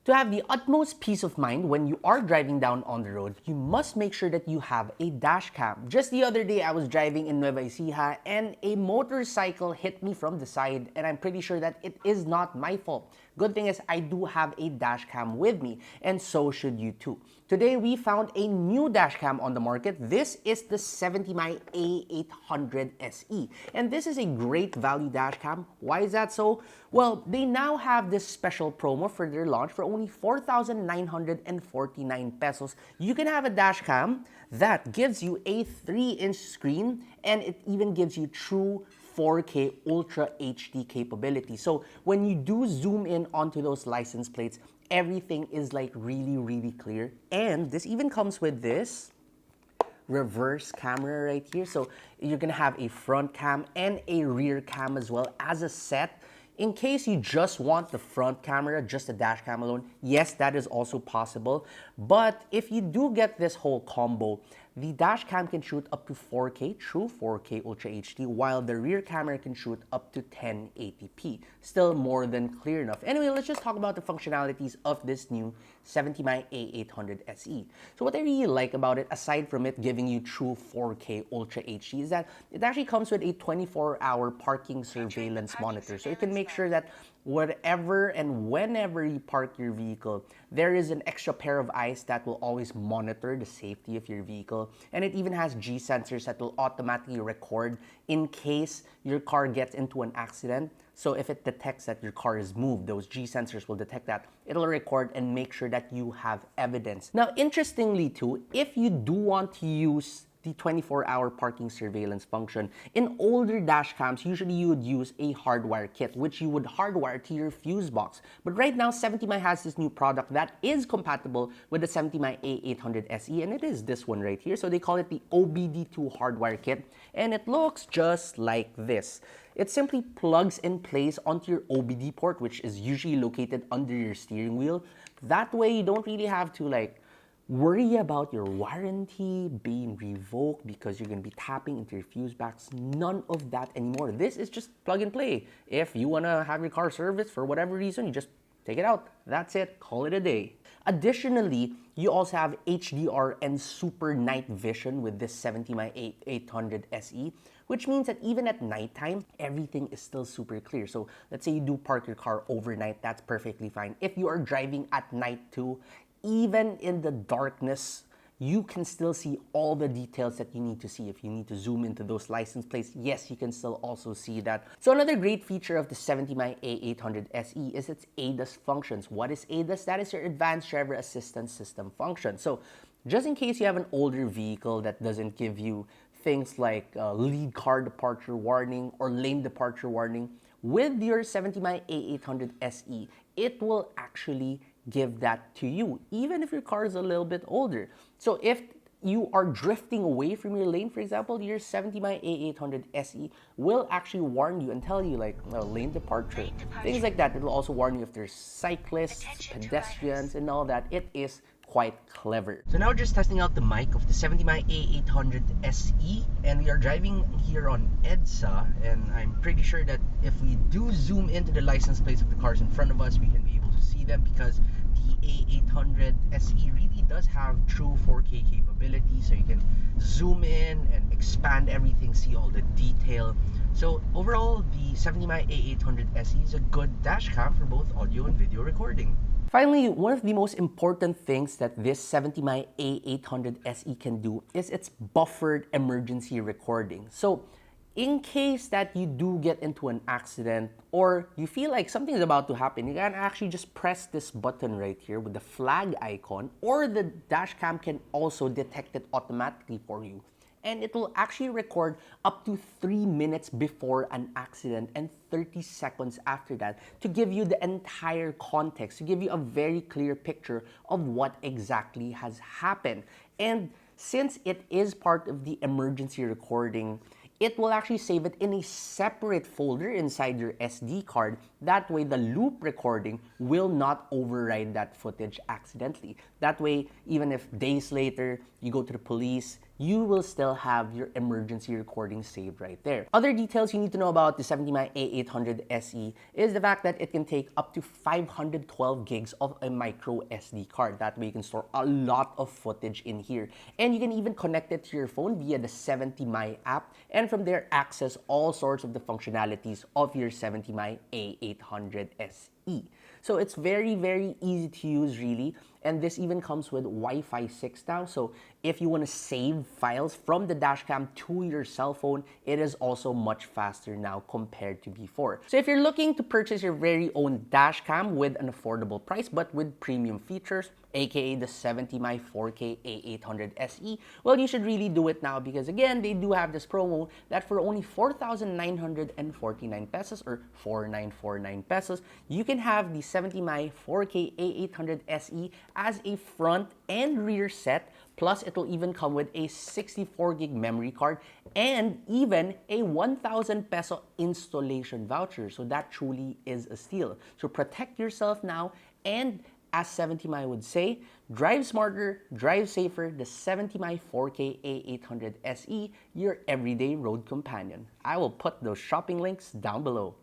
To have the utmost peace of mind when you are driving down on the road, you must make sure that you have a dash cam. Just the other day, I was driving in Nueva Ecija and a motorcycle hit me from the side, and I'm pretty sure that it is not my fault. Good thing is I do have a dash cam with me, and so should you too. Today, we found a new dash cam on the market. This is the 70mm A800SE, and this is a great value dash cam. Why is that so? Well, they now have this special promo for their launch. For only 4,949 pesos, you can have a dash cam that gives you a 3-inch screen, and it even gives you true 4K Ultra HD capability. So when you do zoom in onto those license plates, everything is like really clear. And this even comes with this reverse camera right here. So you're gonna have a front cam and a rear cam as well as a set. In case you just want the front camera, just the dash cam alone, yes, that is also possible. But if you do get this whole combo, the dash cam can shoot up to 4K, true 4K Ultra HD, while the rear camera can shoot up to 1080p. Still more than clear enough. Anyway, let's just talk about the functionalities of this new 70mm A800SE. So what I really like about it, aside from it giving you true 4K Ultra HD, is that it actually comes with a 24-hour parking surveillance monitor. So you can make sure that whatever and whenever you park your vehicle, there is an extra pair of eyes that will always monitor the safety of your vehicle. And it even has G sensors that will automatically record in case your car gets into an accident. So if it detects that your car is moved, those G sensors will detect that. It'll record and make sure that you have evidence. Now, interestingly too, if you do want to use the 24-hour parking surveillance function, in older dash cams, usually you would use a hardwire kit, which you would hardwire to your fuse box. But right now, 70mm has this new product that is compatible with the 70mm A800SE, and it is this one right here. So they call it the OBD2 hardwire kit, and it looks just like this. It simply plugs and plays onto your OBD port, which is usually located under your steering wheel. That way, you don't really have to worry about your warranty being revoked because you're going to be tapping into your fuse box. None of that anymore. This is just plug and play. If you want to have your car serviced for whatever reason, you just take it out. That's it. Call it a day. Additionally, you also have HDR and super night vision with this 70mm A800SE, which means that even at nighttime, everything is still super clear. So let's say you do park your car overnight, that's perfectly fine. If you are driving at night too, even in the darkness, you can still see all the details that you need to see. If you need to zoom into those license plates, yes, you can still also see that. So another great feature of the 70mm A800SE is its ADAS functions. What is ADAS? That is your Advanced Driver Assistance System function. So just in case you have an older vehicle that doesn't give you things like lead car departure warning or lane departure warning, with your 70mm A800SE, it will actually give that to you, even if your car is a little bit older. So if you are drifting away from your lane, for example, your 70mm A800SE will actually warn you and tell you lane departure, things like that. It will also warn you if there's cyclists, pedestrians, and all that. It is quite clever. So now we're just testing out the mic of the 70mm A800SE, and we are driving here on EDSA, and I'm pretty sure that if we do zoom into the license plates of the cars in front of us, we can be able to see them because the A800SE really does have true 4K capability, so you can zoom in and expand everything, see all the detail. So overall, the 70mm A800SE is a good dash cam for both audio and video recording. Finally, one of the most important things that this 70mm A800SE can do is its buffered emergency recording. So in case that you do get into an accident or you feel like something is about to happen, you can actually just press this button right here with the flag icon, or the dash cam can also detect it automatically for you. And it will actually record up to 3 minutes before an accident and 30 seconds after that to give you the entire context, to give you a very clear picture of what exactly has happened. And since it is part of the emergency recording, it will actually save it in a separate folder inside your SD card. That way, the loop recording will not override that footage accidentally. That way, even if days later you go to the police you will still have your emergency recording saved right there. Other details you need to know about the 70mm A800SE is the fact that it can take up to 512 gigs of a micro SD card. That way you can store a lot of footage in here. And you can even connect it to your phone via the 70my app, and from there access all sorts of the functionalities of your 70my A800SE. So it's very, very easy to use really. And this even comes with Wi-Fi 6 now. So if you want to save files from the dashcam to your cell phone, it is also much faster now compared to before. So if you're looking to purchase your very own dashcam with an affordable price but with premium features, aka the 70my 4K A800SE, well, you should really do it now because again, they do have this promo that for only 4,949 pesos or 4,949 pesos, you can have the 70my 4K A800SE as a front and rear set. Plus, it'll even come with a 64 gig memory card and even a 1,000 peso installation voucher. So that truly is a steal. So protect yourself now, and as 70my would say, drive smarter, drive safer, the 70my 4K A800SE, your everyday road companion. I will put those shopping links down below.